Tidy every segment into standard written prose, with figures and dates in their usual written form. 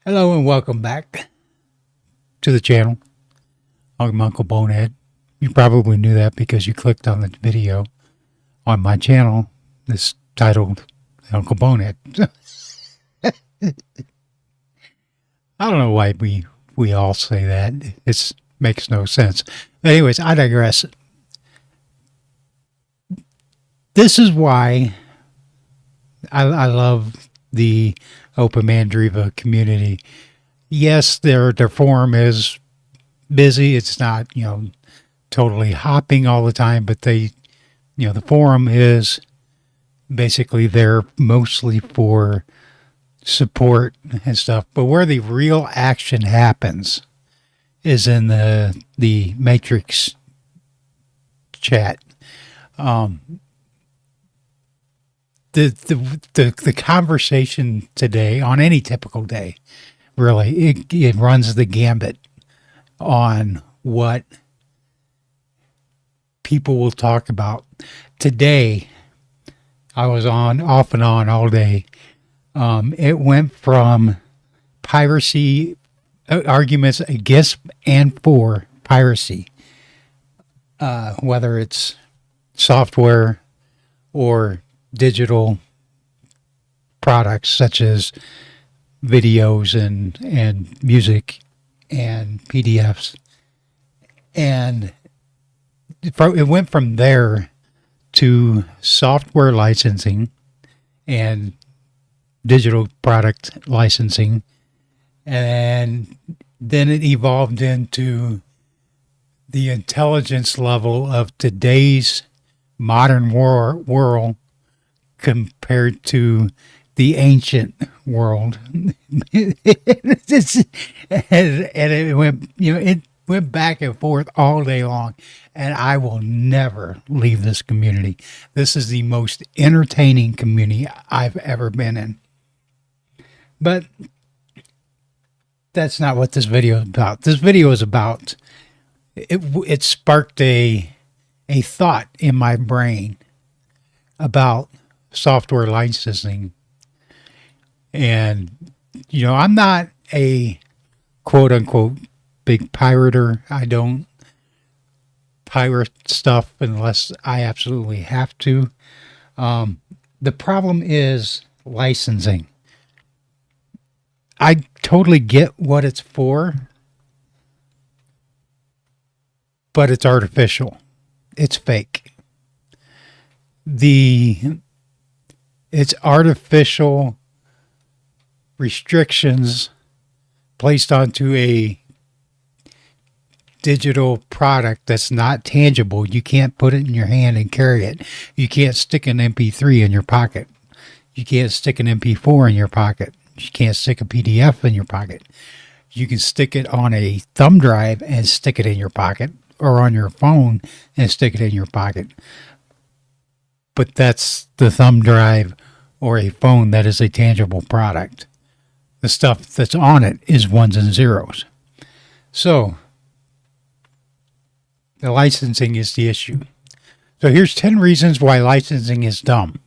Hello and welcome back to the channel. I'm Uncle Bonehead. You probably knew that because you clicked on the video on my channel that's titled Uncle Bonehead. I don't know why we all say that. It makes no sense. But anyways, I digress. This is why I love the Open Mandriva community. Yes, their forum is busy. It's not, totally hopping all the time, but the forum is basically there mostly for support and stuff. But where the real action happens is in the Matrix chat. The conversation today, on any typical day, really, it runs the gambit on what people will talk about. Today, I was on off and on all day. It went from piracy arguments against and for piracy, whether it's software or digital products such as videos and music and PDFs. And it went from there to software licensing and digital product licensing. And then it evolved into the intelligence level of today's modern world compared to the ancient world. And it went, it went back and forth all day long. And I will never leave this community. This is the most entertaining community I've ever been in. But that's not what this video is about. This video is about, it sparked a thought in my brain about software licensing. And, I'm not a quote unquote big pirater. I don't pirate stuff unless I absolutely have to. The problem is licensing. I totally get what it's for, but it's artificial. It's fake. It's artificial restrictions placed onto a digital product that's not tangible. You can't put it in your hand and carry it. You can't stick an MP3 in your pocket. You can't stick an MP4 in your pocket. You can't stick a PDF in your pocket. You can stick it on a thumb drive and stick it in your pocket, or on your phone and stick it in your pocket. But that's the thumb drive or a phone that is a tangible product. The stuff that's on it is ones and zeros. So the licensing is the issue. So here's 10 reasons why licensing is dumb.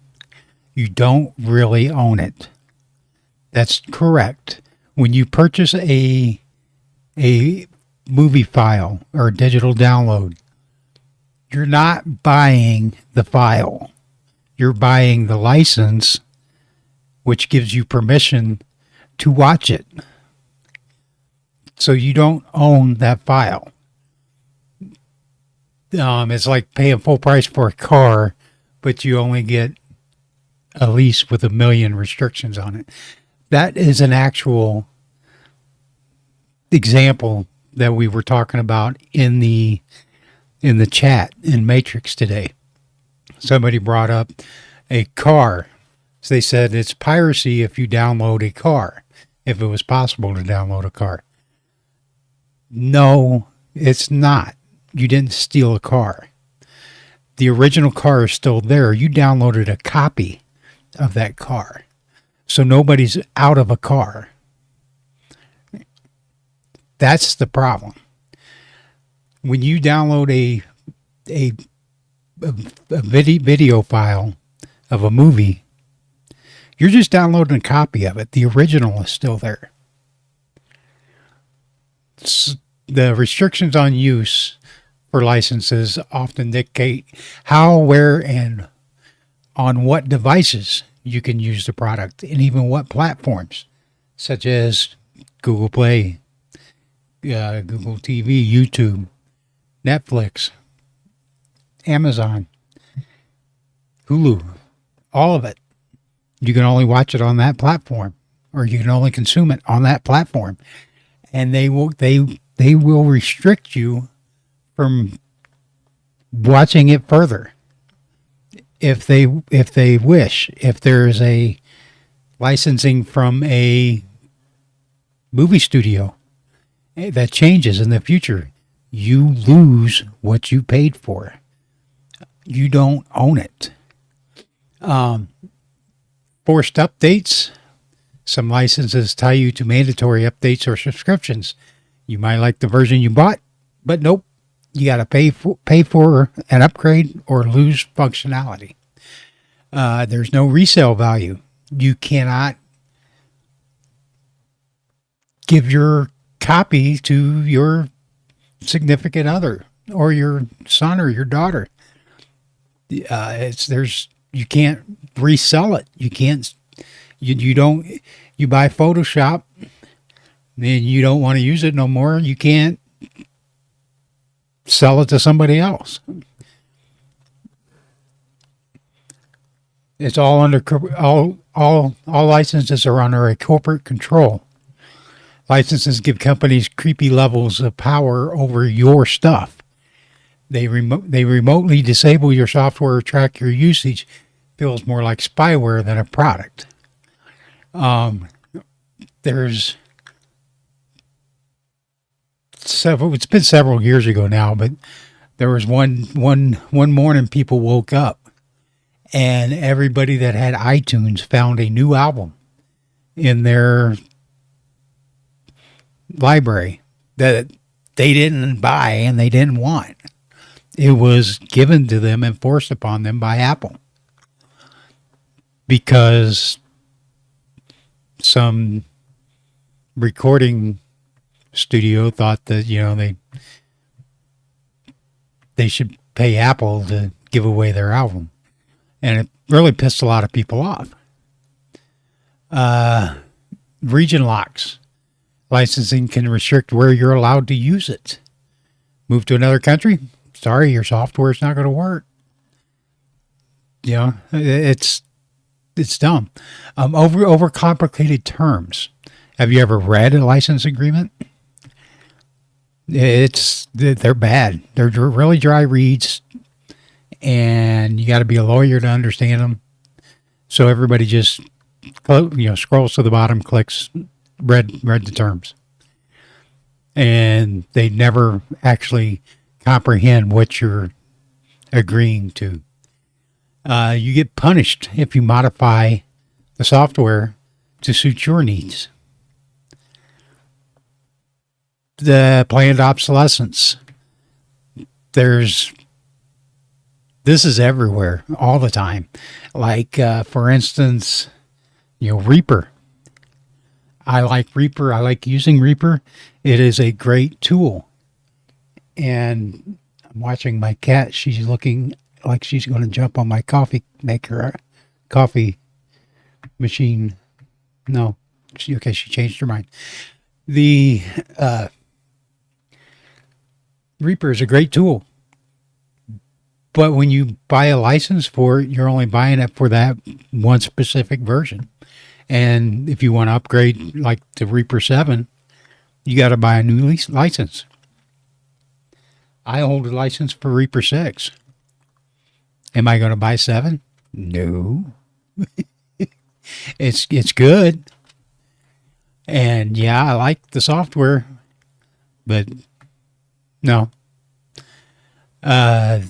You don't really own it. That's correct. When you purchase a movie file or a digital download, you're not buying the file. You're buying the license, which gives you permission to watch it. So you don't own that file. It's like paying full price for a car, but you only get a lease with 1 million restrictions on it. That is an actual example that we were talking about in the chat in Matrix today. Somebody brought up a car. So they said it's piracy if you download a car, if it was possible to download a car. No, it's not. You didn't steal a car. The original car is still there. You downloaded a copy of that car. So nobody's out of a car. That's the problem. When you download a video file of a movie, you're just downloading a copy of it. The original is still there. The restrictions on use for licenses often dictate how, where, and on what devices you can use the product, and even what platforms, such as Google Play, Google TV, YouTube, Netflix, Amazon, Hulu, all of it. You can only watch it on that platform, or you can only consume it on that platform, and they will restrict you from watching it further if they wish. If there's a licensing from a movie studio that changes in the future, you lose what you paid for. You don't own it. Forced updates. Some licenses tie you to mandatory updates or subscriptions. You might like the version you bought, but nope. You got to pay for an upgrade or lose functionality. There's no resale value. You cannot give your copy to your significant other or your son or your daughter. You can't resell it. You can't. You don't. You buy Photoshop, and you don't want to use it no more. You can't sell it to somebody else. It's all under all licenses are under a corporate control. Licenses give companies creepy levels of power over your stuff. They remotely disable your software or track your usage. Feels more like spyware than a product. There's several. It's been several years ago now, but there was one morning people woke up and everybody that had iTunes found a new album in their library that they didn't buy and they didn't want. It was given to them and forced upon them by Apple because some recording studio thought that, they should pay Apple to give away their album. And it really pissed a lot of people off. Region locks. Licensing can restrict where you're allowed to use it. Move to another country? Sorry, your software is not going to work. It's dumb. Over complicated terms. Have you ever read a license agreement? They're bad. They're really dry reads, and you got to be a lawyer to understand them. So everybody just scrolls to the bottom, clicks, read the terms, and they never actually comprehend what you're agreeing to. You get punished if you modify the software to suit your needs. The planned obsolescence. This is everywhere all the time. Like, for instance, Reaper. I like Reaper. I like using Reaper. It is a great tool. And I'm watching my cat. She's looking like she's going to jump on my coffee maker, coffee machine. No. She changed her mind. The Reaper is a great tool. But when you buy a license for it, you're only buying it for that one specific version. And if you want to upgrade like to Reaper 7, you got to buy a new license. I hold a license for Reaper 6. Am I going to buy 7? No. It's good. And yeah, I like the software, but no. The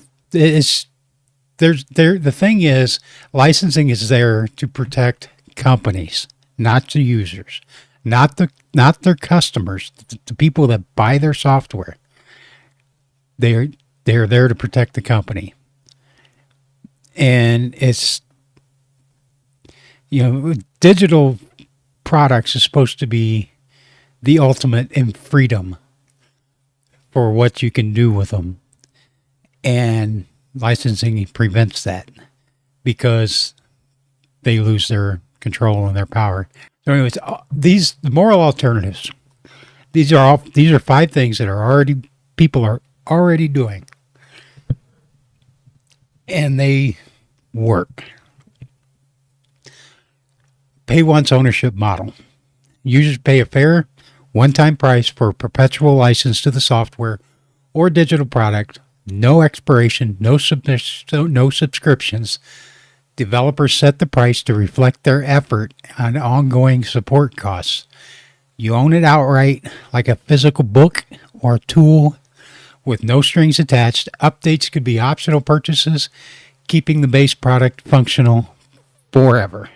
thing is, licensing is there to protect companies, not the users, not their customers, the people that buy their software. They're there to protect the company. And it's, digital products is supposed to be the ultimate in freedom for what you can do with them. And licensing prevents that because they lose their control and their power. So anyways, the moral alternatives. These are 5 things that people are already doing. And they work. Pay once ownership model. Users pay a fair one-time price for a perpetual license to the software or digital product. No expiration, no subscriptions. Developers set the price to reflect their effort on ongoing support costs. You own it outright, like a physical book or tool with no strings attached. Updates could be optional purchases, keeping the base product functional forever.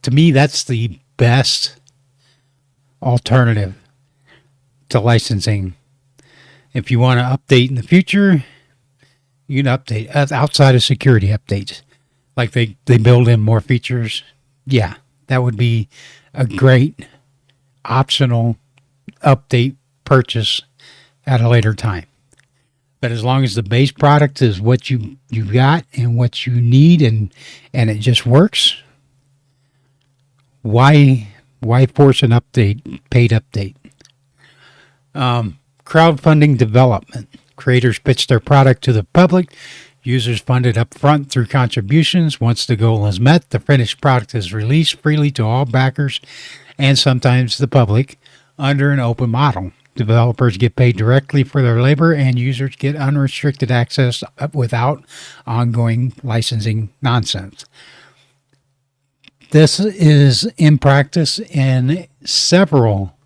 To me, that's the best alternative to licensing. If you want to update in the future, you can update outside of security updates. Like they build in more features. Yeah, that would be a great optional update purchase at a later time. But as long as the base product is what you've got and what you need and it just works, why force an update, paid update? Crowdfunding development. Creators pitch their product to the public. Users fund it up front through contributions. Once the goal is met, the finished product is released freely to all backers and sometimes the public under an open model. Developers get paid directly for their labor and users get unrestricted access without ongoing licensing nonsense. This is in practice in several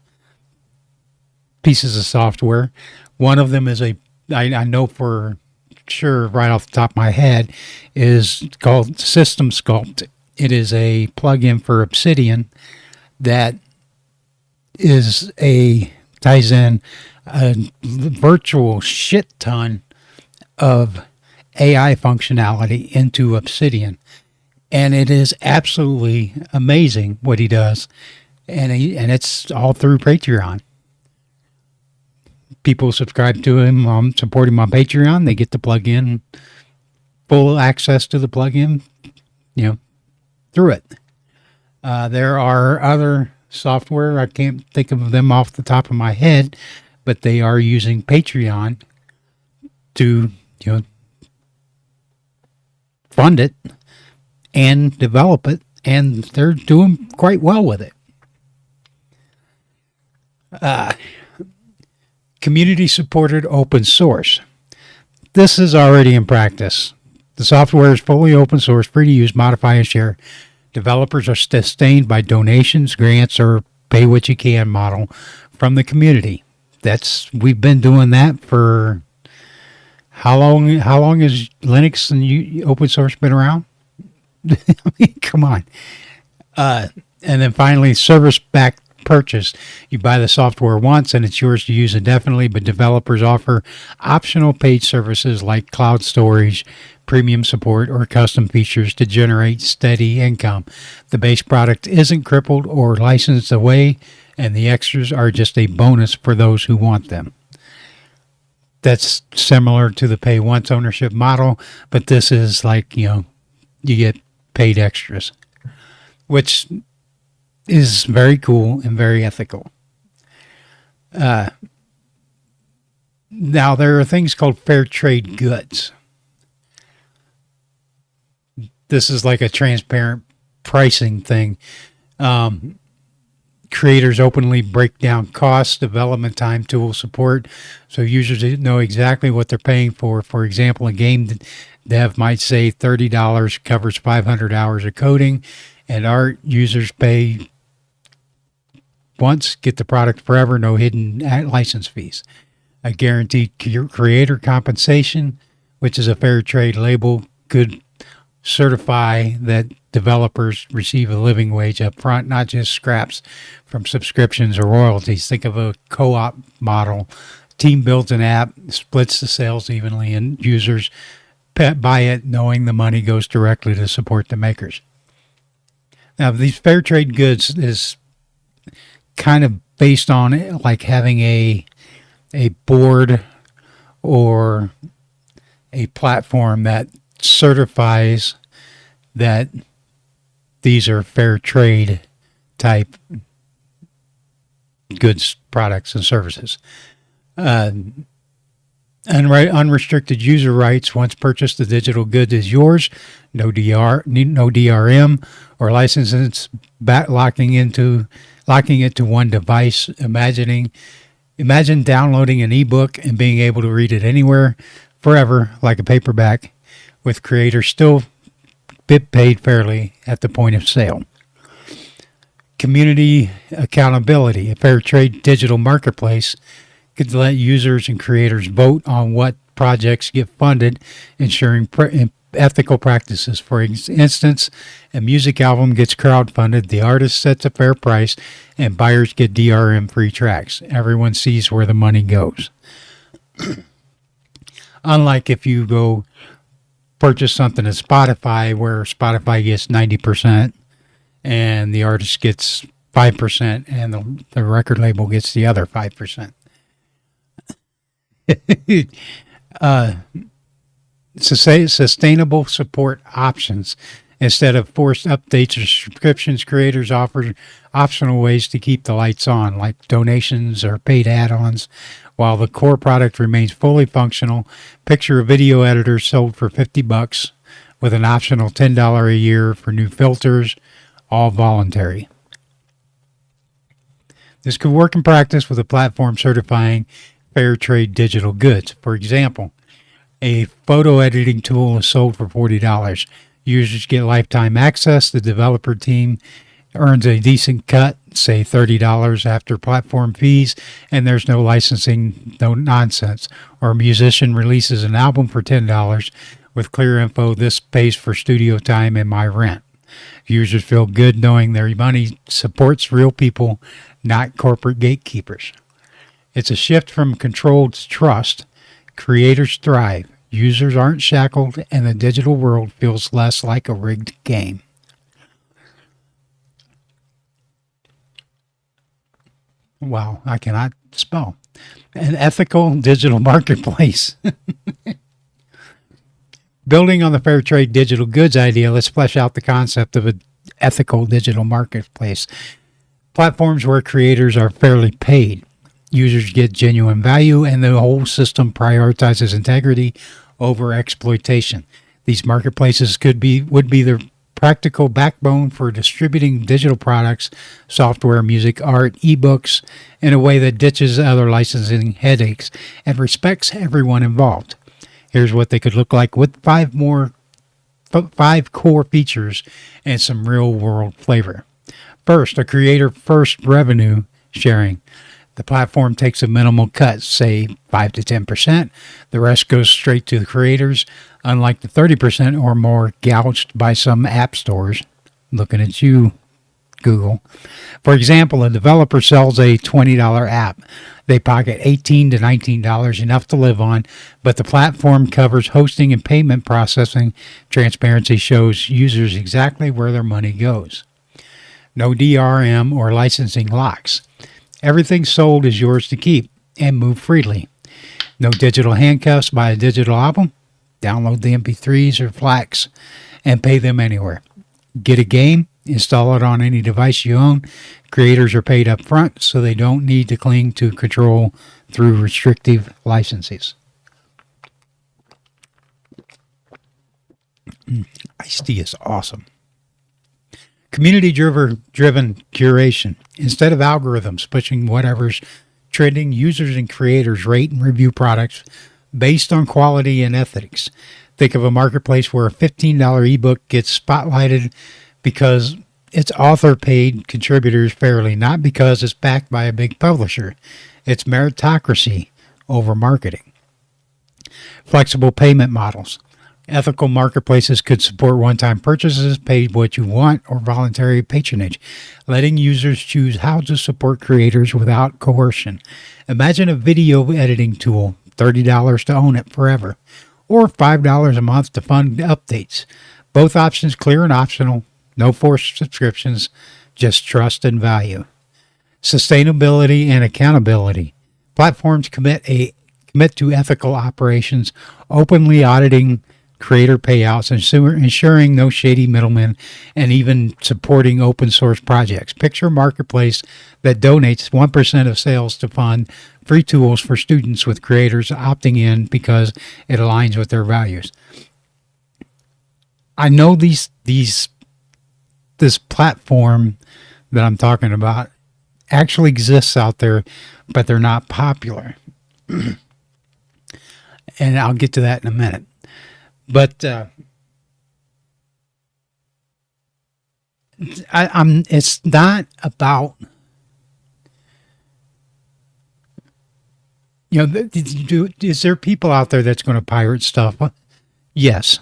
pieces of software. One of them is I know for sure right off the top of my head, is called System Sculpt. It is a plugin for Obsidian that ties in a virtual shit ton of AI functionality into Obsidian. And it is absolutely amazing what he does. And it's all through Patreon. People subscribe to him, support him on Patreon. They get the plugin, full access to the plugin, through it. There are other software. I can't think of them off the top of my head, but they are using Patreon to, fund it and develop it, and they're doing quite well with it. Community-supported open source. This is already in practice. The software is fully open source, free to use, modify, and share. Developers are sustained by donations, grants, or pay what you can model from the community. We've been doing that for how long? How long has Linux and open source been around? I mean, come on. And then finally, service-backed purchase. You buy the software once and it's yours to use indefinitely, but developers offer optional paid services like cloud storage, premium support, or custom features to generate steady income. The base product isn't crippled or licensed away, and the extras are just a bonus for those who want them. That's similar to the pay once ownership model, but this is like, you get paid extras, which is very cool and very ethical. Now, there are things called fair trade goods. This is like a transparent pricing thing. Creators openly break down costs, development time, tool support, so users know exactly what they're paying for. For example, a game dev might say $30 covers 500 hours of coding and art. Users pay once, get the product forever, no hidden license fees. A guaranteed creator compensation, which is a fair trade label, could certify that developers receive a living wage up front, not just scraps from subscriptions or royalties. Think of a co-op model. Team builds an app, splits the sales evenly, and users buy it knowing the money goes directly to support the makers. Now, these fair trade goods is kind of based on it, like having a board or a platform that certifies that these are fair trade type goods, products, and services. Unrestricted user rights. Once purchased, the digital good is yours. No DRM or licenses locking it to one device. Imagine downloading an ebook and being able to read it anywhere, forever, like a paperback, with creators still paid fairly at the point of sale. Community accountability. A fair trade digital marketplace could let users and creators vote on what projects get funded, ensuring ethical practices. For instance, a music album gets crowdfunded, the artist sets a fair price, and buyers get DRM-free tracks. Everyone sees where the money goes. Unlike if you go purchase something at Spotify, where Spotify gets 90% and the artist gets 5% and the record label gets the other 5%. Sustainable support options. Instead of forced updates or subscriptions, creators offer optional ways to keep the lights on, like donations or paid add-ons, while the core product remains fully functional. Picture a video editor sold for $50 with an optional $10 a year for new filters, all voluntary. This could work in practice with a platform certifying fair trade digital goods. For example, a photo editing tool is sold for $40. Users get lifetime access. The developer team earns a decent cut, say $30 after platform fees, and there's no licensing, no nonsense. Or a musician releases an album for $10 with clear info. This pays for studio time and my rent. Users feel good knowing their money supports real people, not corporate gatekeepers. It's a shift from control to trust. Creators thrive. Users aren't shackled, and the digital world feels less like a rigged game. Wow, I cannot spell. An ethical digital marketplace. Building on the fair trade digital goods idea, let's flesh out the concept of an ethical digital marketplace. Platforms where creators are fairly paid. Users get genuine value, and the whole system prioritizes integrity over exploitation. These marketplaces would be the practical backbone for distributing digital products, software, music, art, ebooks, in a way that ditches other licensing headaches and respects everyone involved. Here's what they could look like with five core features and some real-world flavor. First, a creator-first revenue sharing. The platform takes a minimal cut, say 5 to 10%. The rest goes straight to the creators, unlike the 30% or more gouged by some app stores. Looking at you, Google. For example, a developer sells a $20 app. They pocket $18 to $19, enough to live on, but the platform covers hosting and payment processing. Transparency shows users exactly where their money goes. No DRM or licensing locks. Everything sold is yours to keep and move freely. No digital handcuffs. Buy a digital album, download the MP3s or FLACs, and pay them anywhere. Get a game, install it on any device you own. Creators are paid up front, so they don't need to cling to control through restrictive licenses. Iced tea is awesome. Community-driven curation. Instead of algorithms pushing whatever's trending, users and creators rate and review products based on quality and ethics. Think of a marketplace where a $15 ebook gets spotlighted because its author paid contributors fairly, not because it's backed by a big publisher. It's meritocracy over marketing. Flexible payment models. Ethical marketplaces could support one-time purchases, pay what you want, or voluntary patronage, letting users choose how to support creators without coercion. Imagine a video editing tool, $30 to own it forever, or $5 a month to fund updates. Both options clear and optional, no forced subscriptions, just trust and value. Sustainability and accountability. Platforms commit to ethical operations, openly auditing creator payouts, ensuring no shady middlemen, and even supporting open source projects. Picture a marketplace that donates 1% of sales to fund free tools for students, with creators opting in because it aligns with their values. I know this platform that I'm talking about actually exists out there, but they're not popular. And I'll get to that in a minute. But it's not about, is there people out there that's going to pirate stuff? Yes,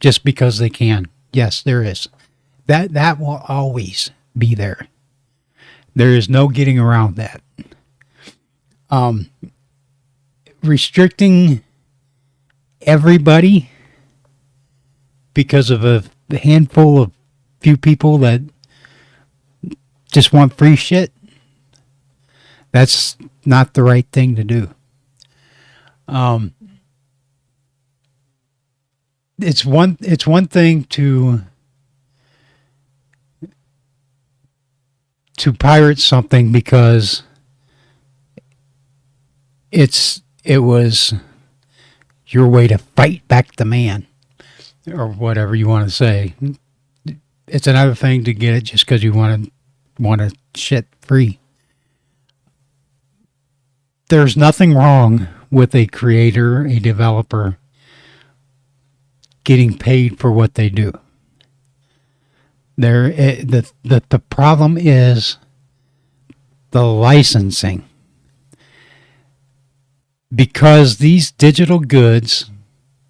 just because they can. Yes, there is. That will always be there. There is no getting around that. Restricting everybody because of a handful of few people that just want free shit, that's not the right thing to do. It's one thing to pirate something because it was your way to fight back the man, or whatever you want to say. It's another thing to get it just because you want to shit free. There's nothing wrong with a creator, a developer, getting paid for what they do. The problem is the licensing. Because these digital goods,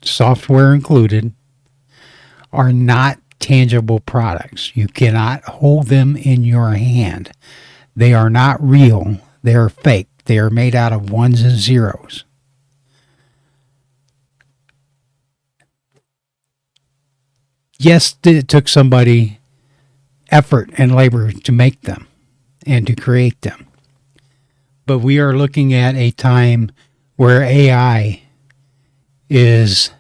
software included, are not tangible products. You cannot hold them in your hand. They are not real. They are fake. They are made out of ones and zeros. Yes, it took somebody effort and labor to make them and to create them. But we are looking at a time where AI is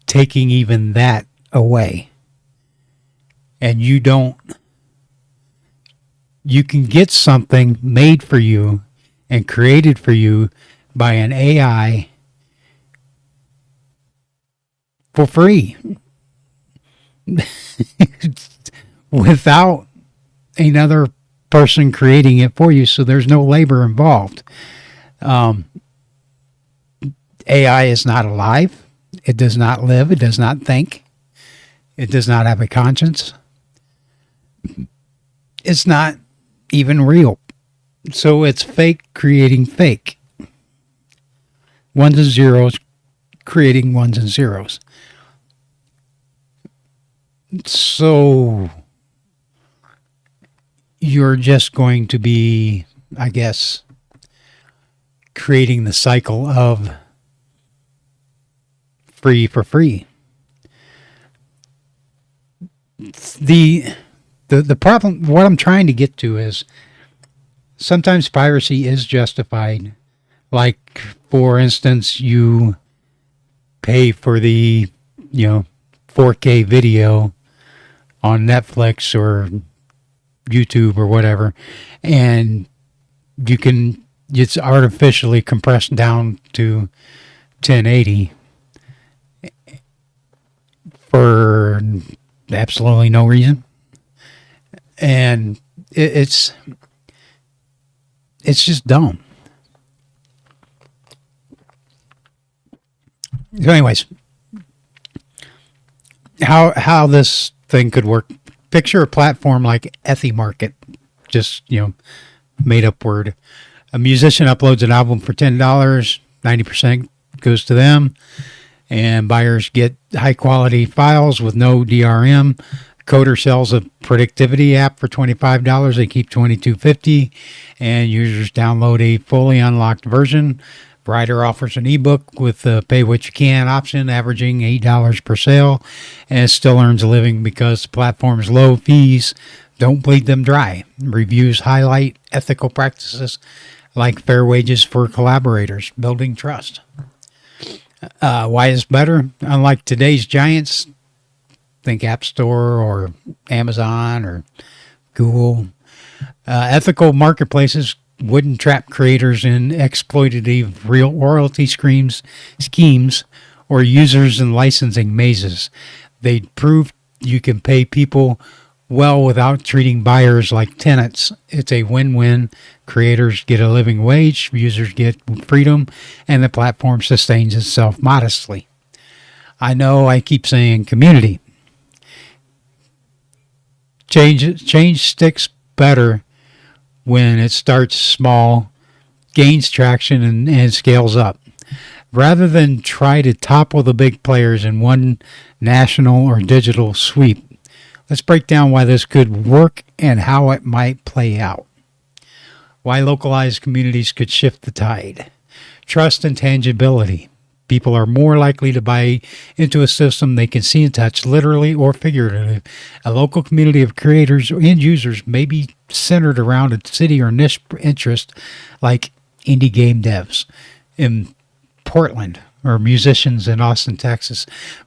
taking even that away. And you can get something made for you and created for you by an AI for free without another person creating it for you. So there's no labor involved. AI is not alive. It does not live. It does not think. It does not have a conscience. It's not even real. So it's fake creating fake. Ones and zeros creating ones and zeros. So you're just going to be, I guess, creating the cycle of free for free. The problem, what I'm trying to get to is sometimes piracy is justified. Like, for instance, you pay for the, 4K video on Netflix or YouTube or whatever, and it's artificially compressed down to 1080 for absolutely no reason. And it's just dumb. So anyways, how this thing could work. Picture a platform like Ethymarket, just, made up word. A musician uploads an album for $10, 90% goes to them, and buyers get high quality files with no DRM. Coder sells a productivity app for $25. They keep $22.50, and users download a fully unlocked version. Writer offers an ebook with a pay what you can option, averaging $8 per sale, and it still earns a living because the platform's low fees don't bleed them dry. Reviews highlight ethical practices like fair wages for collaborators, building trust. Why is better? Unlike today's giants, think App Store or Amazon or Google, ethical marketplaces wouldn't trap creators in exploitative real royalty schemes or users in licensing mazes. They'd prove you can pay people well without treating buyers like tenants. It's a win-win. Creators get a living wage, users get freedom, and the platform sustains itself modestly. I know I keep saying community. Change sticks better when it starts small, gains traction, and scales up. Rather than try to topple the big players in one national or digital sweep, let's break down why this could work and how it might play out. Why localized communities could shift the tide. Trust and tangibility. People are more likely to buy into a system they can see and touch, literally or figuratively. A local community of creators and users may be centered around a city or niche interest, like indie game devs in Portland or musicians in Austin, Texas.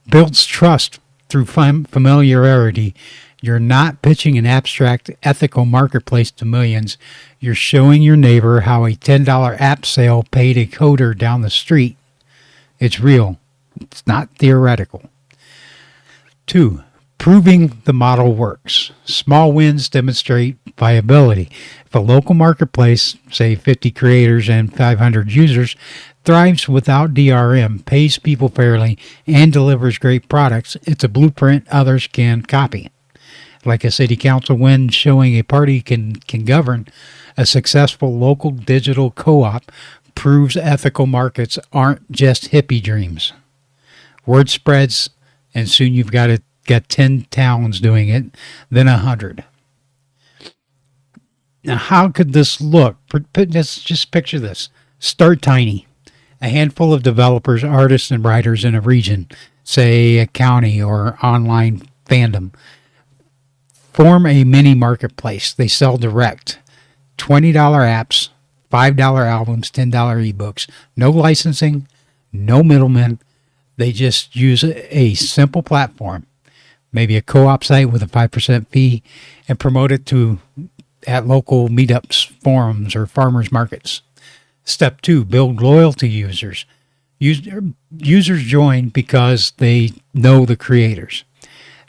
Builds trust through familiarity. You're not pitching an abstract ethical marketplace to millions. You're showing your neighbor how a $10 app sale paid a coder down the street. It's real. It's not theoretical. 2, proving the model works. Small wins demonstrate viability. If a local marketplace, say 50 creators and 500 users, thrives without DRM, pays people fairly, and delivers great products, it's a blueprint others can copy. Like a city council win showing a party can govern, a successful local digital co-op proves ethical markets aren't just hippie dreams. Word spreads, and soon you've got 10 towns doing it, then 100. Now, how could this look? Just picture this. Start tiny. A handful of developers, artists, and writers in a region, say a county or online fandom, form a mini marketplace. They sell direct. $20 apps, $5 albums, $10 ebooks. No licensing, no middlemen. They just use a simple platform, maybe a co-op site with a 5% fee, and promote it at local meetups, forums, or farmers markets. Step 2, build loyalty users. Users join because they know the creators.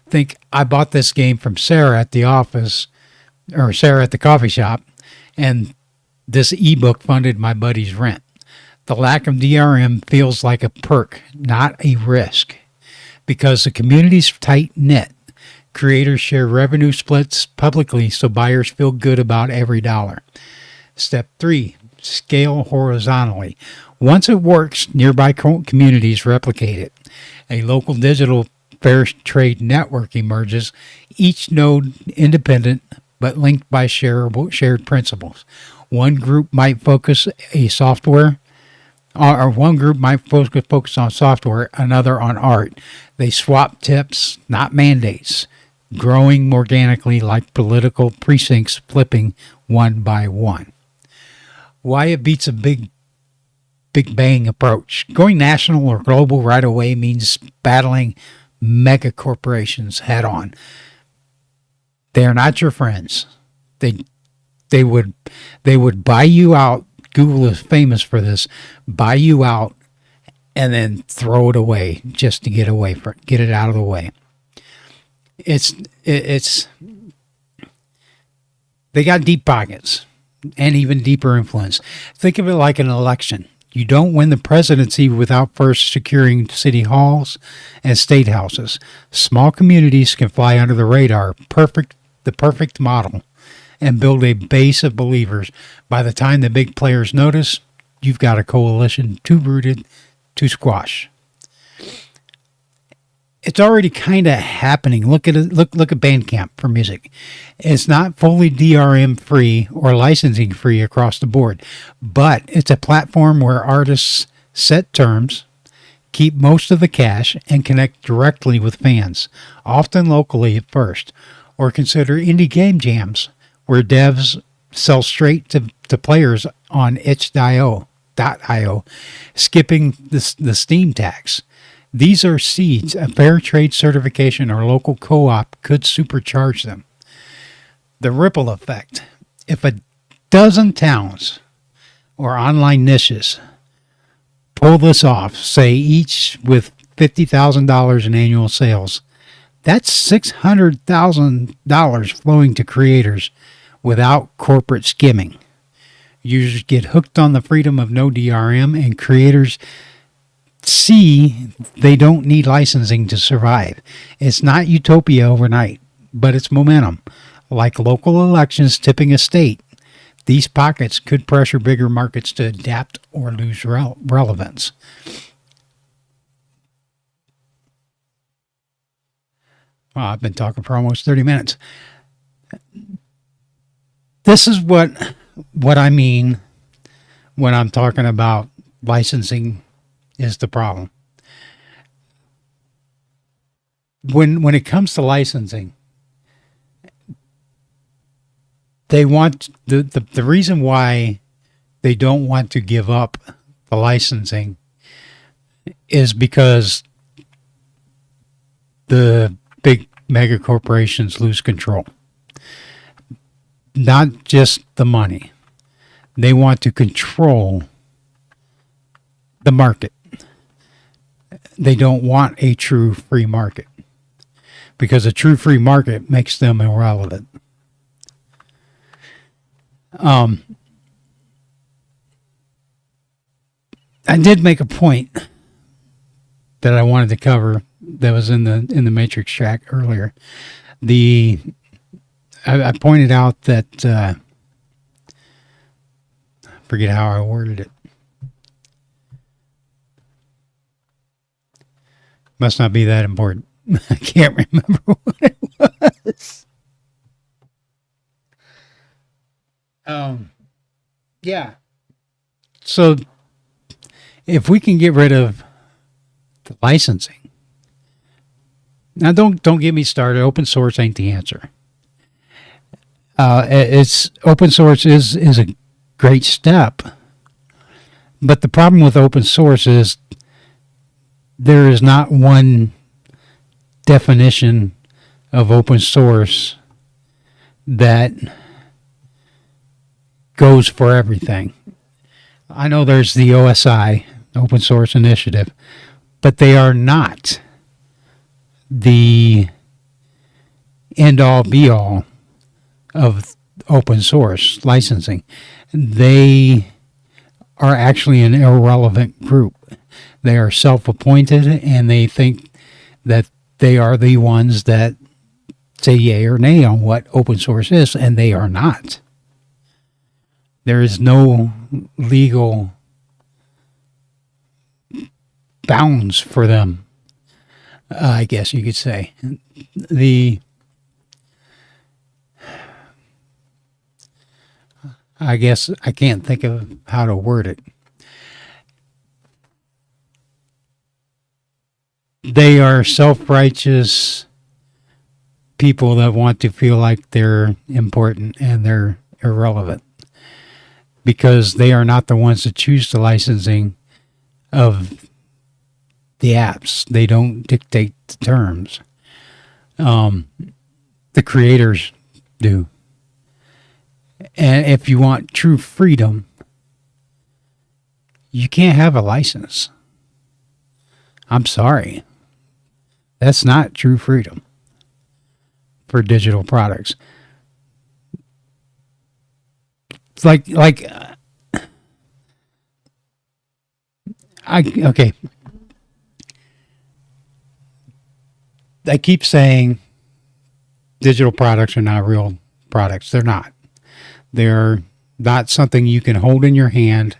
Think, I bought this game from Sarah at the office, or Sarah at the coffee shop, and this ebook funded my buddy's rent. The lack of DRM feels like a perk, not a risk. Because the community's tight-knit, creators share revenue splits publicly so buyers feel good about every dollar. Step 3, scale horizontally. Once it works, nearby communities replicate it. A local digital fair trade network emerges, each node independent but linked by shared principles. One group might focus one group might focus on software, another on art. They swap tips, not mandates, growing organically like political precincts flipping one by one. Why it beats a big bang approach. Going national or global right away means battling mega corporations head on. They are not your friends. They would buy you out. Google is famous for this. Buy you out and then throw it away just to get it out of the way. It's they got deep pockets and even deeper influence. Think of it like an election. You don't win the presidency without first securing city halls and state houses. Small communities can fly under the radar, the perfect model, and build a base of believers. By the time the big players notice, you've got a coalition too rooted to squash. It's already kind of happening. Look at Bandcamp for music. It's not fully DRM free or licensing free across the board, but it's a platform where artists set terms, keep most of the cash, and connect directly with fans, often locally at first. Or consider indie game jams, where devs sell straight to players on itch.io, skipping the Steam tax. These are seeds. A fair trade certification or local co-op could supercharge them. The ripple effect. If a dozen towns or online niches pull this off, say each with $50,000 in annual sales, that's $600,000 flowing to creators without corporate skimming. Users get hooked on the freedom of no DRM, and creators see they don't need licensing to survive. It's not utopia overnight, but it's momentum. Like local elections tipping a state, these pockets could pressure bigger markets to adapt or lose relevance. Well, I've been talking for almost 30 minutes. This is what I mean when I'm talking about licensing is the problem. When it comes to licensing, they want the reason why they don't want to give up the licensing is because the big mega corporations lose control. Not just the money. They want to control the market. They don't want a true free market, because a true free market makes them irrelevant. I did make a point that I wanted to cover that was in the Matrix track earlier. I pointed out that I forget how I worded it. Must not be that important. I can't remember what it was. Yeah. So if we can get rid of the licensing, now don't get me started. Open source ain't the answer. It's open source is a great step, but the problem with open source is there is not one definition of open source that goes for everything. I know there's the OSI, Open Source Initiative, but they are not the end-all be-all of open source licensing. They are actually an irrelevant group. They are self-appointed, and they think that they are the ones that say yay or nay on what open source is, and they are not. There is no legal bounds for them, I guess you could say. I guess I can't think of how to word it. They are self-righteous people that want to feel like they're important and they're irrelevant, because they are not the ones that choose the licensing of the apps. They don't dictate the terms. The creators do. And if you want true freedom, you can't have a license. I'm sorry. That's not true freedom for digital products. It's okay. I keep saying digital products are not real products. They're not. They're not something you can hold in your hand.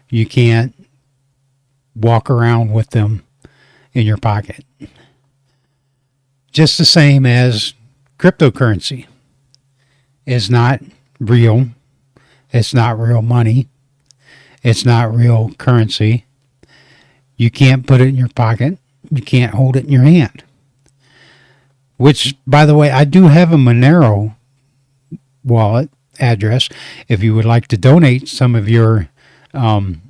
You can't walk around with them in your pocket. Just the same as cryptocurrency is not real. It's not real money. It's not real currency. You can't put it in your pocket. You can't hold it in your hand. which, by the way, I do have a Monero wallet address. If you would like to donate some of your some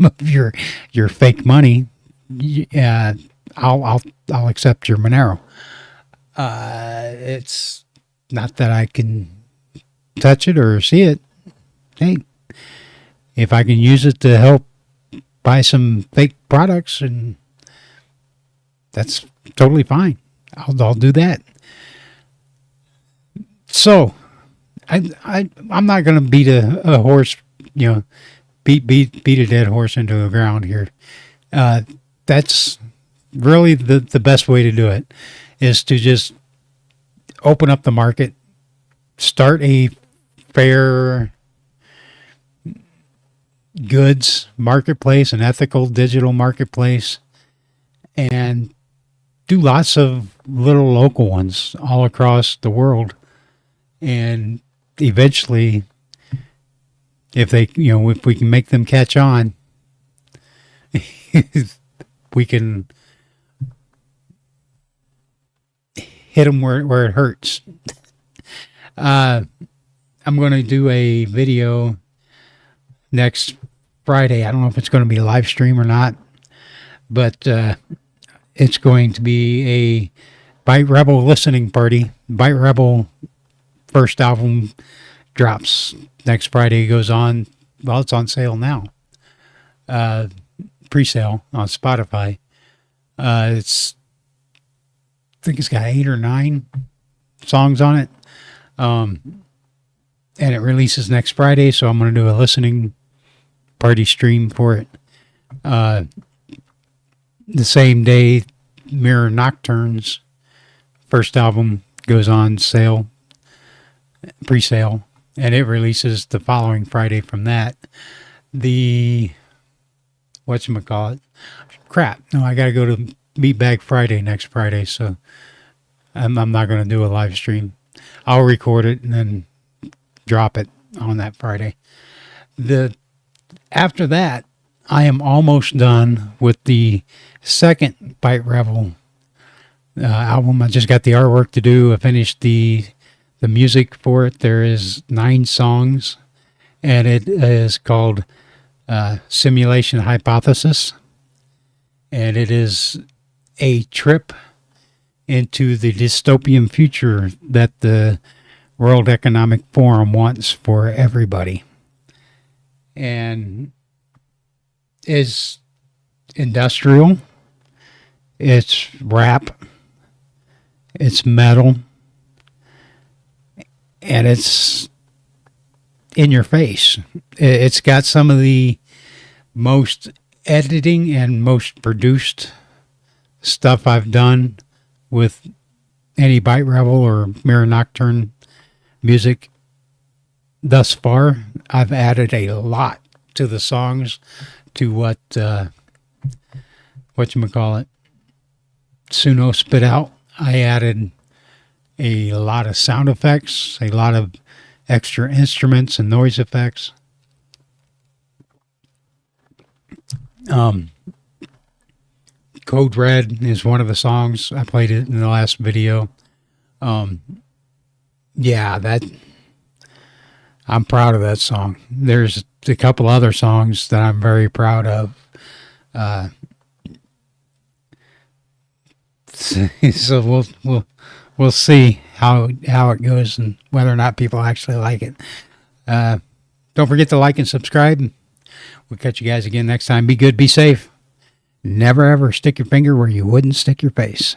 of your fake money, I'll accept your Monero. It's not that I can touch it or see it. Hey, if I can use it to help buy some fake products, and that's totally fine. I'll do that. So, I'm not going to beat a horse, beat a dead horse into the ground here. That's really the best way to do it, is to just open up the market, start a fair goods marketplace, an ethical digital marketplace, and do lots of little local ones all across the world. And eventually, if we can make them catch on, we can hit them where it hurts. I'm going to do a video next Friday. I don't know if it's going to be a live stream or not, but it's going to be a Byte Rebel listening party. Byte Rebel first album drops next Friday. It goes on, well, it's on sale now. Pre-sale on Spotify. I think it's got 8 or 9 songs on it. And it releases next Friday, so I'm going to do a listening party stream for it. The same day, Mirror Nocturne's first album goes on sale, pre-sale, and it releases the following Friday from that. Whatchamacallit? Crap. No, I got to go to Meatbag Friday next Friday, so I'm not going to do a live stream. I'll record it and then drop it on that Friday. After that, I am almost done with the second Byte Rebel album. I just got the artwork to do. I finished the music for it. There is 9 songs, and it is called Simulation Hypothesis, and it is a trip into the dystopian future that the World Economic Forum wants for everybody. And it's industrial, it's rap, it's metal, and it's in your face. It's got some of the most editing and most produced stuff I've done with any Byte Rebel or Mirror Nocturne music thus far. I've added a lot to the songs, to whatchamacallit, Suno spit out. I added a lot of sound effects, a lot of extra instruments and noise effects. Code Red is one of the songs. I played it in the last video. Yeah, I'm proud of that song. There's a couple other songs that I'm very proud of. So we'll see how it goes and whether or not people actually like it. Don't forget to like and subscribe. We'll catch you guys again next time. Be good, be safe. Never ever stick your finger where you wouldn't stick your face.